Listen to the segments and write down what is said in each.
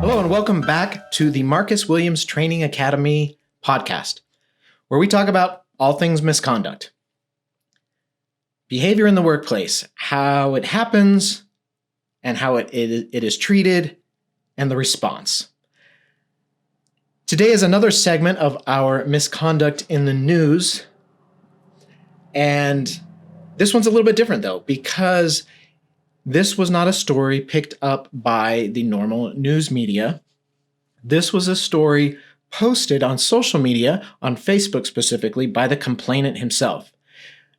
Hello and welcome back to the Marcus Williams Training Academy podcast, where we talk about all things misconduct. Behavior in the workplace, how it happens and how it is treated, and the response. Today is another segment of our Misconduct in the News, and this one's a little bit different though, because this was not a story picked up by the normal news media. This was a story posted on social media, on Facebook specifically, by the complainant himself.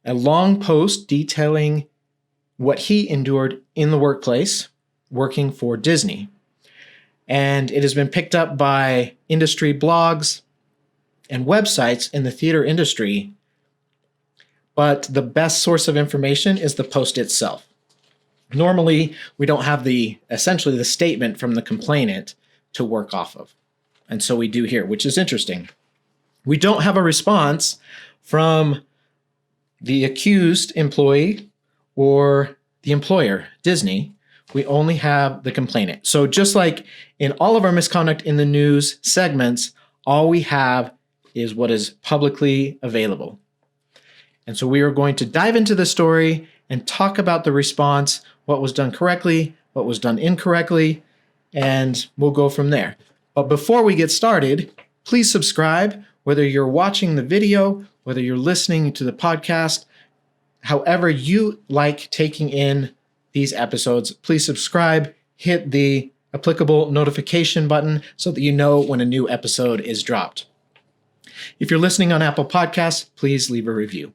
A long post detailing what he endured in the workplace working for Disney. And it has been picked up by industry blogs and websites in the theater industry. But the best source of information is the post itself. Normally, we don't have essentially the statement from the complainant to work off of. And so we do here, which is interesting. We don't have a response from the accused employee or the employer, Disney. We only have the complainant. So just like in all of our Misconduct in the News segments, all we have is what is publicly available. And so we are going to dive into the story and talk about the response, what was done correctly, what was done incorrectly, and we'll go from there. But before we get started, please subscribe, whether you're watching the video, whether you're listening to the podcast, however you like taking in these episodes, please subscribe, hit the applicable notification button so that you know when a new episode is dropped. If you're listening on Apple Podcasts, please leave a review.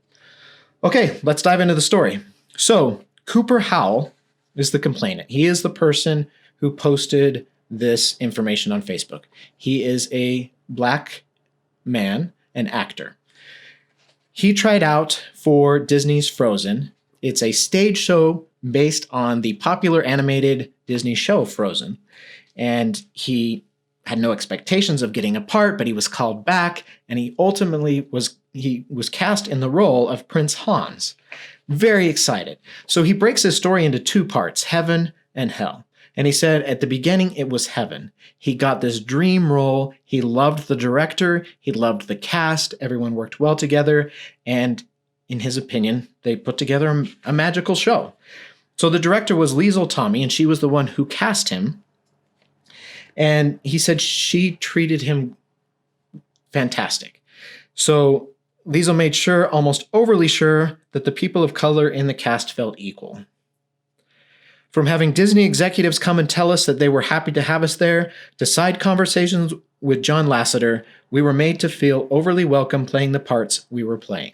Okay, let's dive into the story. So, Conner Howell is the complainant. He is the person who posted this information on Facebook. He is a black man, an actor. He tried out for Disney's Frozen. It's a stage show based on the popular animated Disney show Frozen. And he had no expectations of getting a part, but he was called back, and he ultimately was cast in the role of Prince Hans. Very excited. So he breaks his story into two parts, heaven and hell. And he said at the beginning it was heaven. He got this dream role. He loved the director. He loved the cast. Everyone worked well together. And in his opinion, they put together a magical show. So the director was Liesl Tommy, and she was the one who cast him. And he said she treated him fantastic. So Liesl made sure, almost overly sure, that the people of color in the cast felt equal. From having Disney executives come and tell us that they were happy to have us there, to side conversations with John Lasseter, we were made to feel overly welcome playing the parts we were playing.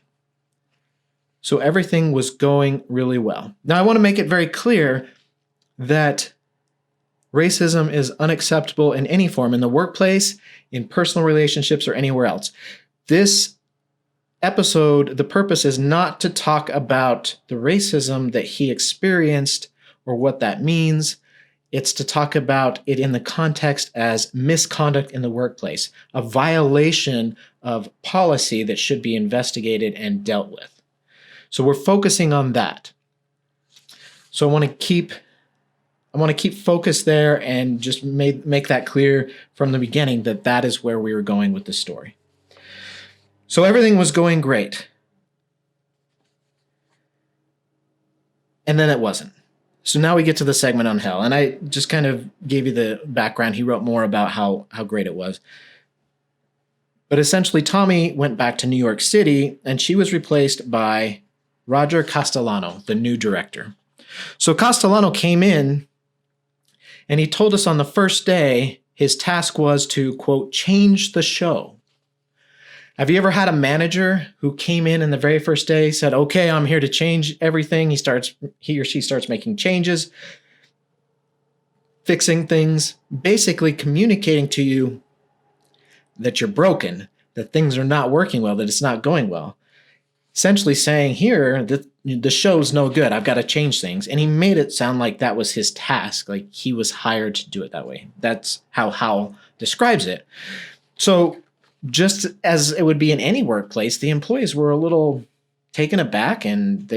So everything was going really well. Now, I want to make it very clear that racism is unacceptable in any form, in the workplace, in personal relationships, or anywhere else. This episode, the purpose is not to talk about the racism that he experienced or what that means. It's to talk about it in the context as misconduct in the workplace, a violation of policy that should be investigated and dealt with. So we're focusing on that. So I want to keep focus there and just make that clear from the beginning that that is where we were going with the story. So everything was going great. And then it wasn't. So now we get to the segment on hell. And I just kind of gave you the background. He wrote more about how great it was. But essentially, Tommy went back to New York City, and she was replaced by Roger Castellano, the new director. So Castellano came in, and he told us on the first day his task was to, quote, change the show. Have you ever had a manager who came in the very first day, said, okay, I'm here to change everything. He or she starts making changes, fixing things, basically communicating to you that you're broken, that things are not working well, that it's not going well. Essentially saying here that the show's no good. I've got to change things. And he made it sound like that was his task, like he was hired to do it that way. That's how Howell describes it. So just as it would be in any workplace, the employees were a little taken aback and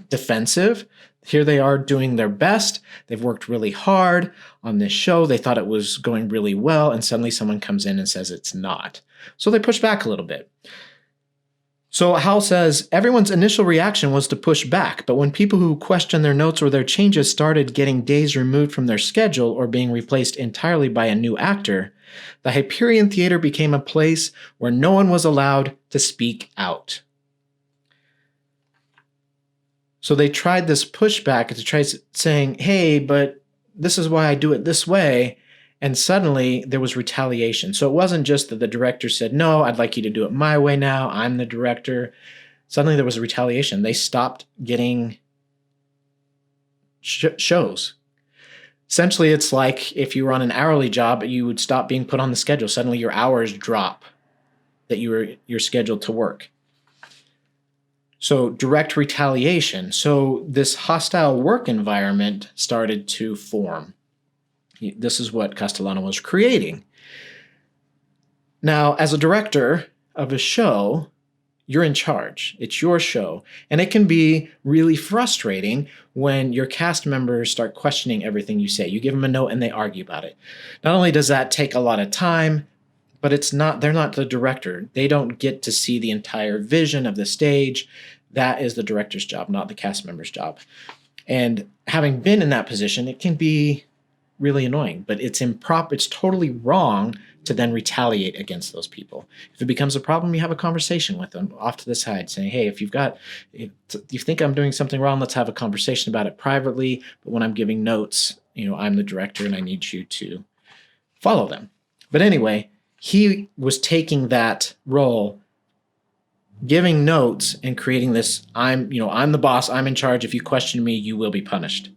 defensive. Here they are doing their best. They've worked really hard on this show. They thought it was going really well, and suddenly someone comes in and says it's not. So they push back a little bit. So Howell says, everyone's initial reaction was to push back, but when people who questioned their notes or their changes started getting days removed from their schedule or being replaced entirely by a new actor, the Hyperion Theater became a place where no one was allowed to speak out. So they tried this pushback to try saying, hey, but this is why I do it this way. And suddenly there was retaliation. So it wasn't just that the director said, no, I'd like you to do it my way now. I'm the director. Suddenly there was a retaliation. They stopped getting shows. Essentially, it's like if you were on an hourly job, you would stop being put on the schedule. Suddenly your hours drop that you're scheduled to work. So direct retaliation. So this hostile work environment started to form. This is what Castellano was creating. Now, as a director of a show, you're in charge. It's your show. And it can be really frustrating when your cast members start questioning everything you say. You give them a note and they argue about it. Not only does that take a lot of time, but they're not the director. They don't get to see the entire vision of the stage. That is the director's job, not the cast member's job. And having been in that position, it can be really annoying, but it's improper. It's totally wrong to then retaliate against those people. If it becomes a problem, you have a conversation with them off to the side saying, hey, if you think I'm doing something wrong, let's have a conversation about it privately. But when I'm giving notes, I'm the director and I need you to follow them. But anyway, he was taking that role, giving notes and creating this, I'm the boss, I'm in charge. If you question me, you will be punished.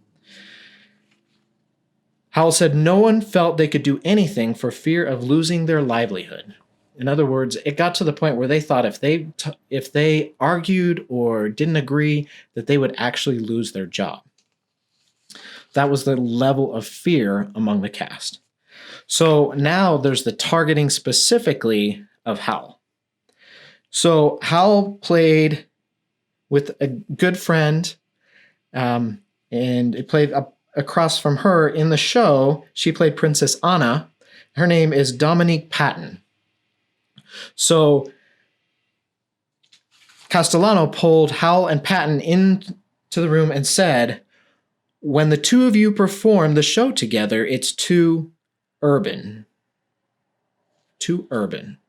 Howell said no one felt they could do anything for fear of losing their livelihood. In other words, it got to the point where they thought if they argued or didn't agree, that they would actually lose their job. That was the level of fear among the cast. So now there's the targeting specifically of Howell. So Howell played with a good friend, and it played across from her in the show. She played Princess Anna. Her name is Dominique Patton. So Castellano pulled Howell and Patton into the room and said, when the two of you perform the show together, it's too urban. Too urban.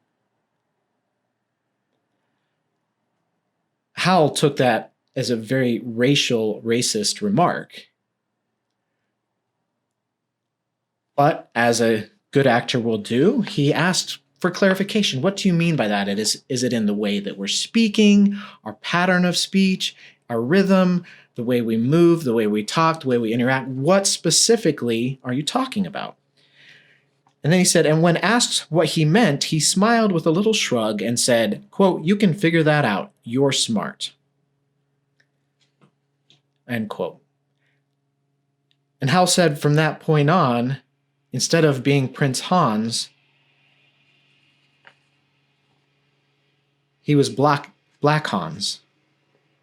Howell took that as a very racist remark. But as a good actor will do, he asked for clarification. What do you mean by that? Is it in the way that we're speaking, our pattern of speech, our rhythm, the way we move, the way we talk, the way we interact? What specifically are you talking about? And then he said, and when asked what he meant, he smiled with a little shrug and said, quote, you can figure that out. You're smart. End quote. And Howell said from that point on, instead of being Prince Hans, he was Black Hans,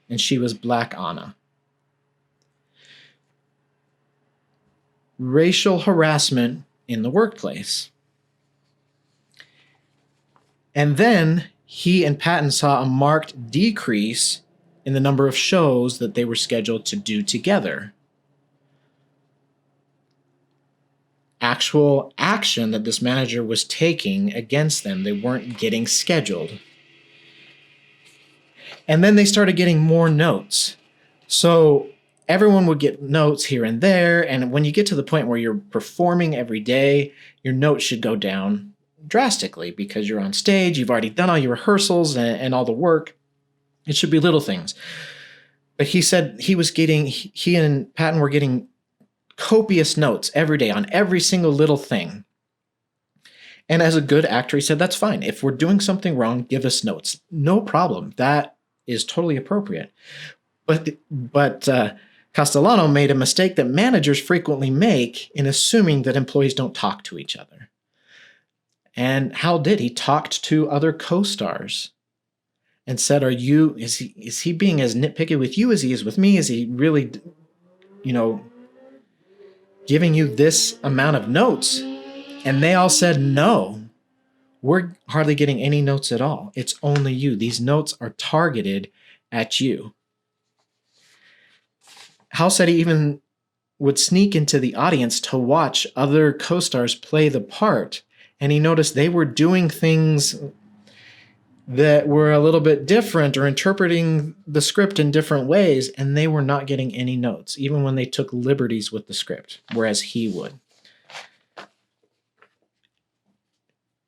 and she was Black Anna. Racial harassment in the workplace. And then he and Patton saw a marked decrease in the number of shows that they were scheduled to do together. Actual action that this manager was taking against them, they weren't getting scheduled. And then they started getting more notes. So everyone would get notes here and there. And when you get to the point where you're performing every day, your notes should go down drastically because you're on stage. You've already done all your rehearsals and all the work. It should be little things. But he said he and Patton were getting copious notes every day on every single little thing. And as a good actor, he said, that's fine. If we're doing something wrong, give us notes. No problem. That is totally appropriate. But Castellano made a mistake that managers frequently make in assuming that employees don't talk to each other. And Howell did. He talked to other co-stars and said, is he being as nitpicky with you as he is with me? Is he really, giving you this amount of notes? And they all said, no, we're hardly getting any notes at all. It's only you. These notes are targeted at you. Howell said he even would sneak into the audience to watch other co-stars play the part. And he noticed they were doing things that were a little bit different or interpreting the script in different ways, and they were not getting any notes, even when they took liberties with the script, whereas he would.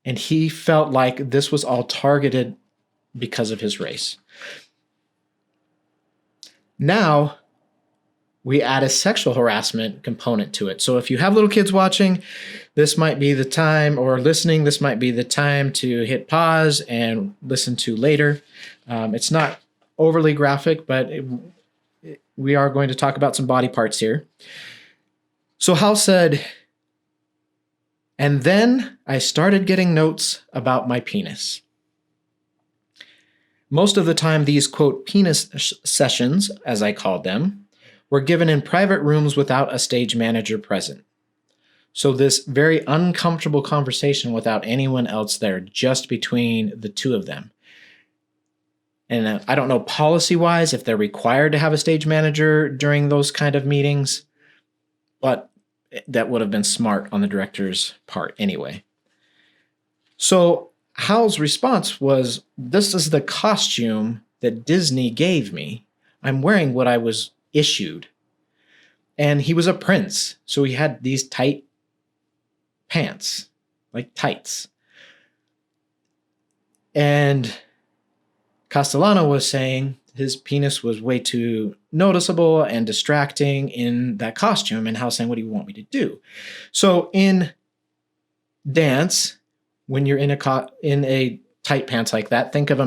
And he felt like this was all targeted because of his race. Now, we add a sexual harassment component to it. So if you have little kids watching, this might be the time, or listening, this might be the time to hit pause and listen to later. It's not overly graphic, but we are going to talk about some body parts here. So Howell said, and then I started getting notes about my penis. Most of the time, these, quote, penis sessions, as I called them, were given in private rooms without a stage manager present. So this very uncomfortable conversation without anyone else there, just between the two of them. And I don't know policy-wise if they're required to have a stage manager during those kind of meetings, but that would have been smart on the director's part anyway. So Howell's response was, this is the costume that Disney gave me. I'm wearing what I was issued. And he was a prince, so he had these tight pants, like tights. And Castellano was saying his penis was way too noticeable and distracting in that costume, and Howell saying, what do you want me to do? So in dance, when you're in a tight pants like that, think of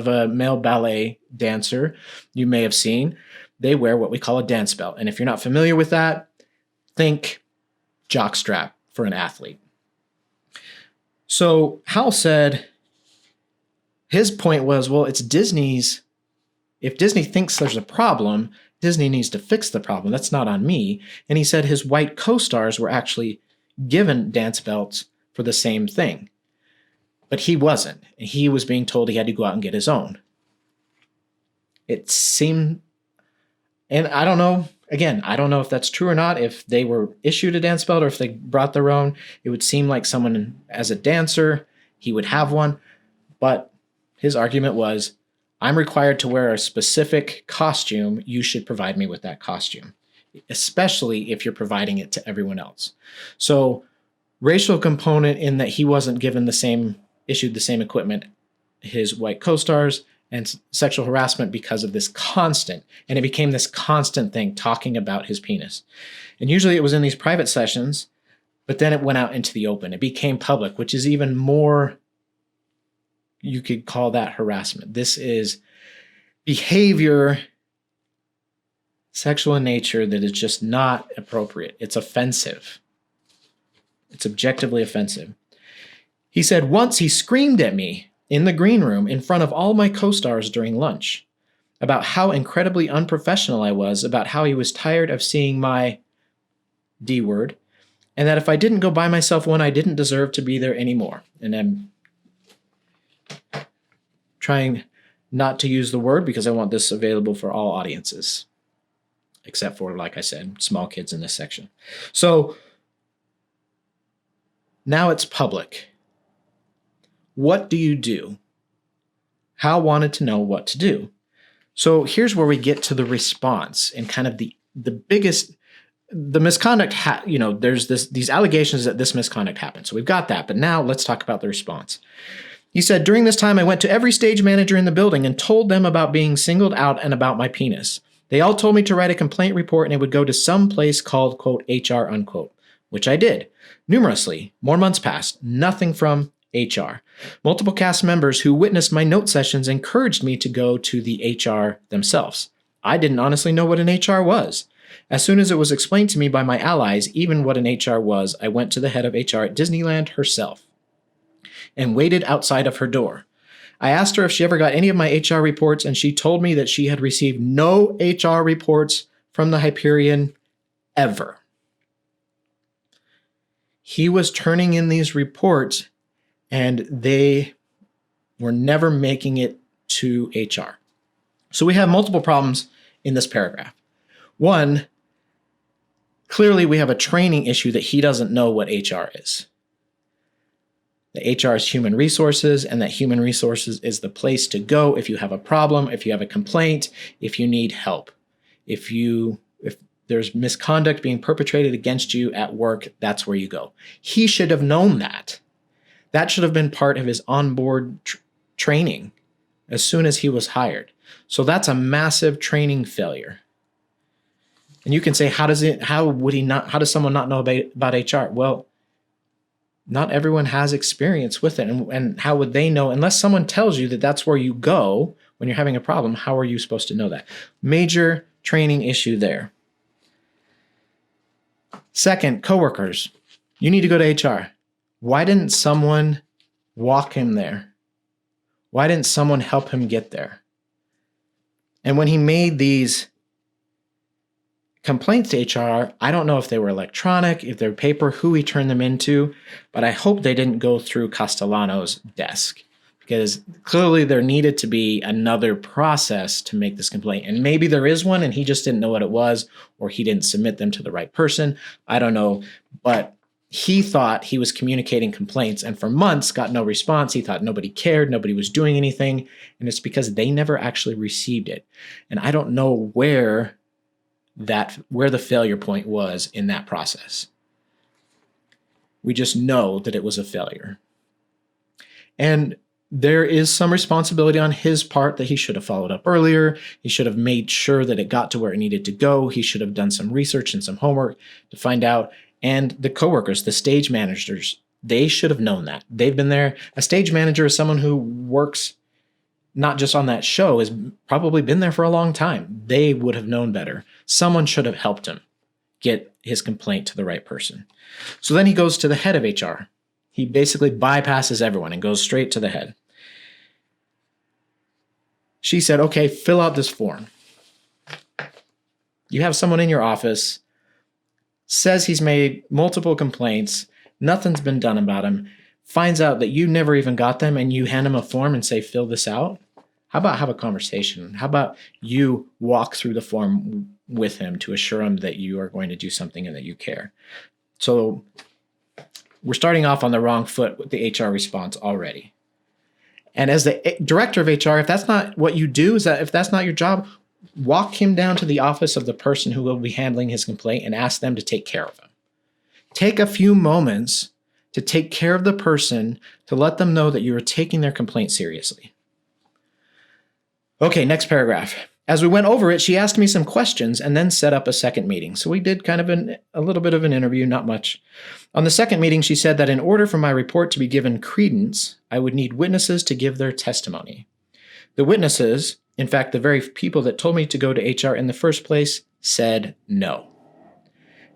a male ballet dancer you may have seen. They wear what we call a dance belt. And if you're not familiar with that, think jockstrap for an athlete. So Howell said his point was, well, it's Disney's. If Disney thinks there's a problem, Disney needs to fix the problem. That's not on me. And he said his white co-stars were actually given dance belts for the same thing. But he wasn't. He was being told he had to go out and get his own. It seemed, and I don't know, again, I don't know if that's true or not, if they were issued a dance belt or if they brought their own. It would seem like someone, as a dancer, he would have one. But his argument was, I'm required to wear a specific costume. You should provide me with that costume, especially if you're providing it to everyone else. So racial component in that he wasn't given issued the same equipment, his white co-stars, and sexual harassment because of this constant, and it became this constant thing talking about his penis. And usually it was in these private sessions, but then it went out into the open. It became public, which is even more, you could call that harassment. This is behavior, sexual in nature, that is just not appropriate. It's offensive. It's objectively offensive. He said, once he screamed at me in the green room in front of all my co-stars during lunch about how incredibly unprofessional I was, about how he was tired of seeing my D word, and that if I didn't go buy myself one, I didn't deserve to be there anymore. And I'm trying not to use the word because I want this available for all audiences, except for, like I said, small kids in this section. So now it's public. What do you do? Hal wanted to know what to do. So here's where we get to the response and kind of the biggest, the misconduct, there's these allegations that this misconduct happened. So we've got that, but now let's talk about the response. He said, during this time, I went to every stage manager in the building and told them about being singled out and about my penis. They all told me to write a complaint report and it would go to some place called, quote, HR, unquote. which I did. Numerously, more months passed, nothing from HR. Multiple cast members who witnessed my note sessions encouraged me to go to the HR themselves. I didn't honestly know what an HR was. As soon as it was explained to me by my allies, even what an HR was, I went to the head of HR at Disneyland herself and waited outside of her door. I asked her if she ever got any of my HR reports, and she told me that she had received no HR reports from the Hyperion ever. He was turning in these reports, and they were never making it to HR. So we have multiple problems in this paragraph. One, clearly we have a training issue that he doesn't know what HR is. The HR is human resources, and that human resources is the place to go if you have a problem, if you have a complaint, if you need help. If there's misconduct being perpetrated against you at work, that's where you go. He should have known that. That should have been part of his onboard training as soon as he was hired. So that's a massive training failure. And you can say, how does someone not know about HR? Well, not everyone has experience with it. And how would they know? Unless someone tells you that that's where you go when you're having a problem, how are you supposed to know that? Major training issue there. Second, coworkers. You need to go to HR. Why didn't someone walk him there? Why didn't someone help him get there? And when he made these complaints to HR, I don't know if they were electronic, if they're paper, who he turned them into, but I hope they didn't go through Castellano's desk, because clearly there needed to be another process to make this complaint. And maybe there is one and he just didn't know what it was, or he didn't submit them to the right person. I don't know, but he thought he was communicating complaints and for months got no response. He thought nobody cared, nobody was doing anything, and it's because they never actually received it. And I don't know where the failure point was in that process. We just know that it was a failure. And there is some responsibility on his part that he should have followed up earlier. He should have made sure that it got to where it needed to go. He should have done some research and some homework to find out. And the coworkers, the stage managers, they should have known that. They've been there. A stage manager is someone who works not just on that show, has probably been there for a long time. They would have known better. Someone should have helped him get his complaint to the right person. So then he goes to the head of HR. He basically bypasses everyone and goes straight to the head. She said, okay, fill out this form. You have someone in your office, says he's made multiple complaints, nothing's been done about him, finds out that you never even got them, and you hand him a form and say, fill this out. How about have a conversation? How about you walk through the form with him to assure him that you are going to do something and that you care? So we're starting off on the wrong foot with the HR response already. And as the director of HR, if that's not what you do, if that's not your job, walk him down to the office of the person who will be handling his complaint and ask them to take care of him. Take a few moments to take care of the person, to let them know that you are taking their complaint seriously. Okay, next paragraph. As we went over it, she asked me some questions and then set up a second meeting. So we did kind of a little bit of an interview, not much. On the second meeting, she said that in order for my report to be given credence, I would need witnesses to give their testimony. The witnesses, in fact, the very people that told me to go to HR in the first place, said no.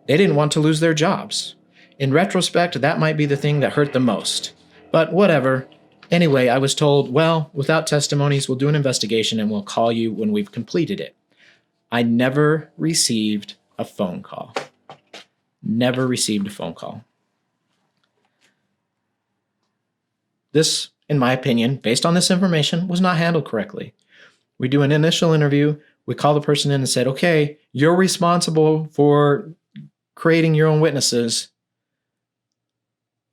They didn't want to lose their jobs. In retrospect, that might be the thing that hurt the most. But whatever. Anyway, I was told, well, without testimonies, we'll do an investigation and we'll call you when we've completed it. I never received a phone call. Never received a phone call. This, in my opinion, based on this information, was not handled correctly. We do an initial interview. We call the person in and said, okay, you're responsible for creating your own witnesses.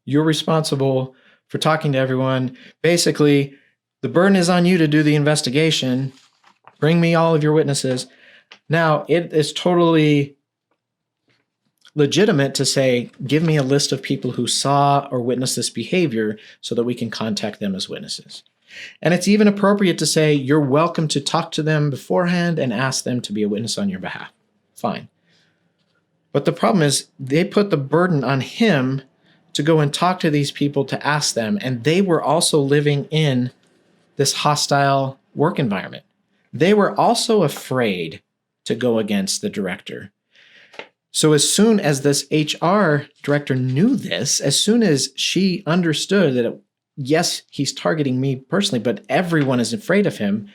You're responsible for talking to everyone. Basically, the burden is on you to do the investigation. Bring me all of your witnesses. Now, it is totally legitimate to say, give me a list of people who saw or witnessed this behavior so that we can contact them as witnesses. And it's even appropriate to say, you're welcome to talk to them beforehand and ask them to be a witness on your behalf. Fine. But the problem is they put the burden on him to go and talk to these people, to ask them, and they were also living in this hostile work environment. They were also afraid to go against the director. So as soon as this HR director knew this, as soon as she understood that, yes, he's targeting me personally, but everyone is afraid of him,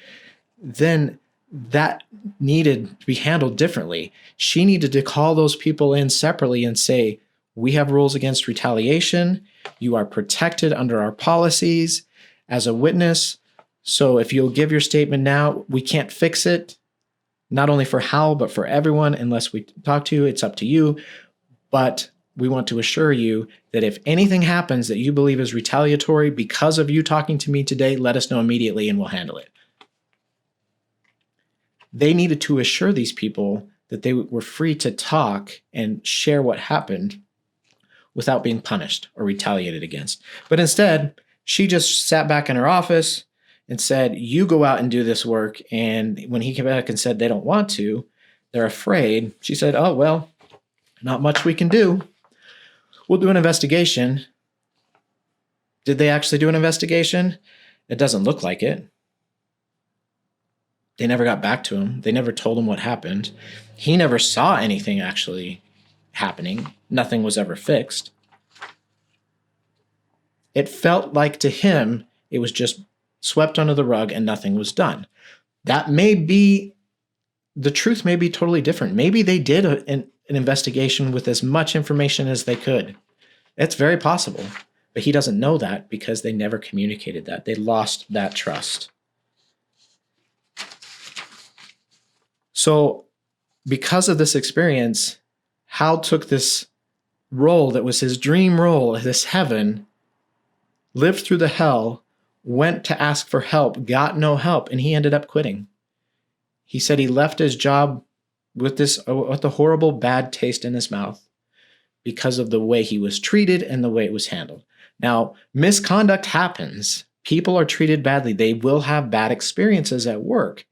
then that needed to be handled differently. She needed to call those people in separately and say, we have rules against retaliation. You are protected under our policies as a witness. So if you'll give your statement now, we can't fix it. Not only for Howell, but for everyone, unless we talk to you, it's up to you. But we want to assure you that if anything happens that you believe is retaliatory because of you talking to me today, let us know immediately and we'll handle it. They needed to assure these people that they were free to talk and share what happened without being punished or retaliated against. But instead, she just sat back in her office and said, you go out and do this work. And when he came back and said they don't want to, they're afraid, she said, oh, well, not much we can do. We'll do an investigation. Did they actually do an investigation? It doesn't look like it. They never got back to him. They never told him what happened. He never saw anything actually happening. Nothing was ever fixed. It felt like to him, it was just swept under the rug and nothing was done. That may be, the truth may be totally different. Maybe they did an investigation with as much information as they could. It's very possible, but he doesn't know that because they never communicated that. They lost that trust. So because of this experience, Hal took this role that was his dream role, this heaven, lived through the hell, went to ask for help, got no help, and he ended up quitting. He said he left his job with a horrible bad taste in his mouth because of the way he was treated and the way it was handled. Now, misconduct happens. People are treated badly. They will have bad experiences at work.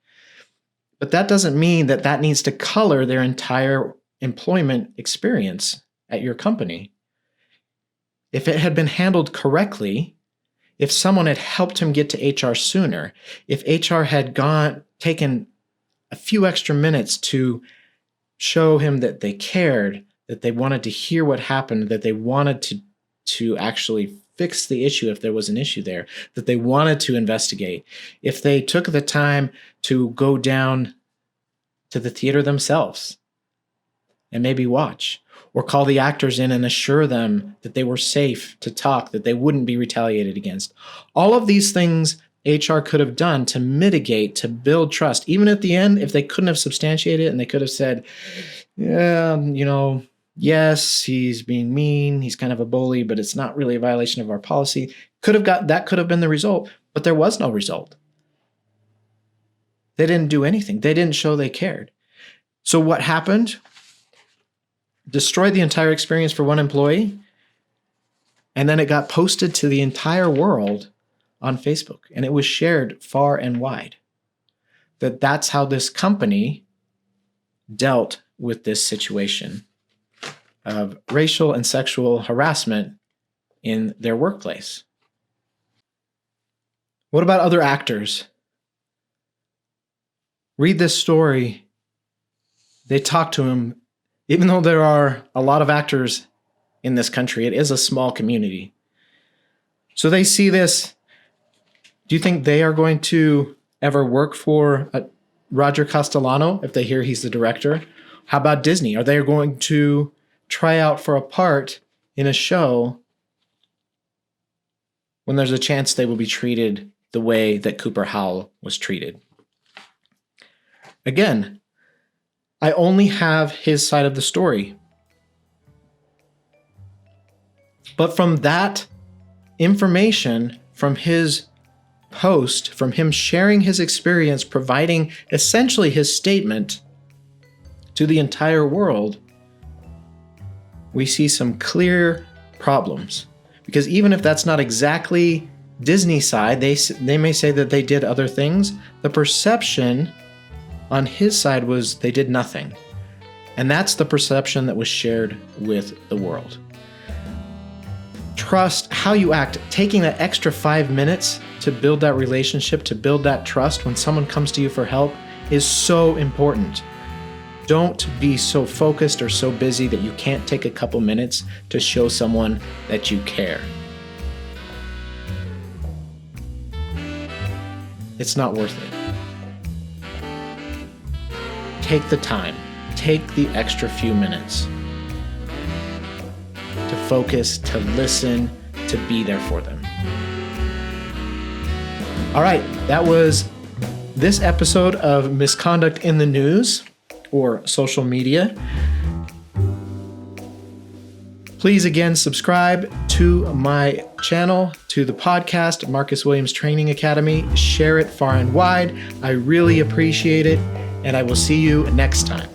But that doesn't mean that that needs to color their entire employment experience at your company. If it had been handled correctly, if someone had helped him get to HR sooner, if HR had taken a few extra minutes to show him that they cared, that they wanted to hear what happened, that they wanted to actually fix the issue if there was an issue there, that they wanted to investigate, if they took the time to go down to the theater themselves and maybe watch, or call the actors in and assure them that they were safe to talk, that they wouldn't be retaliated against. All of these things HR could have done to mitigate, to build trust. Even at the end, if they couldn't have substantiated it and they could have said, yeah, yes, he's being mean, he's kind of a bully, but it's not really a violation of our policy. That could have been the result, but there was no result. They didn't do anything. They didn't show they cared. So what happened? Destroyed the entire experience for one employee, and then it got posted to the entire world on Facebook, and it was shared far and wide. That's how this company dealt with this situation of racial and sexual harassment in their workplace. What about other actors? Read this story. They talk to him. Even though there are a lot of actors in this country, it is a small community. So they see this. Do you think they are going to ever work for Roger Castellano if they hear he's the director? How about Disney? Are they going to try out for a part in a show when there's a chance they will be treated the way that Cooper Howell was treated? Again, I only have his side of the story. But from that information, from his post, from him sharing his experience, providing essentially his statement to the entire world, we see some clear problems. Because even if that's not exactly Disney's side, they may say that they did other things. The perception on his side was they did nothing. And that's the perception that was shared with the world. Trust, how you act, taking that extra 5 minutes to build that relationship, to build that trust when someone comes to you for help is so important. Don't be so focused or so busy that you can't take a couple minutes to show someone that you care. It's not worth it. Take the time. Take the extra few minutes to focus, to listen, to be there for them. All right, that was this episode of Misconduct in the News or social media. Please again subscribe to my channel, to the podcast, Marcus Williams Training Academy. Share it far and wide. I really appreciate it, and I will see you next time.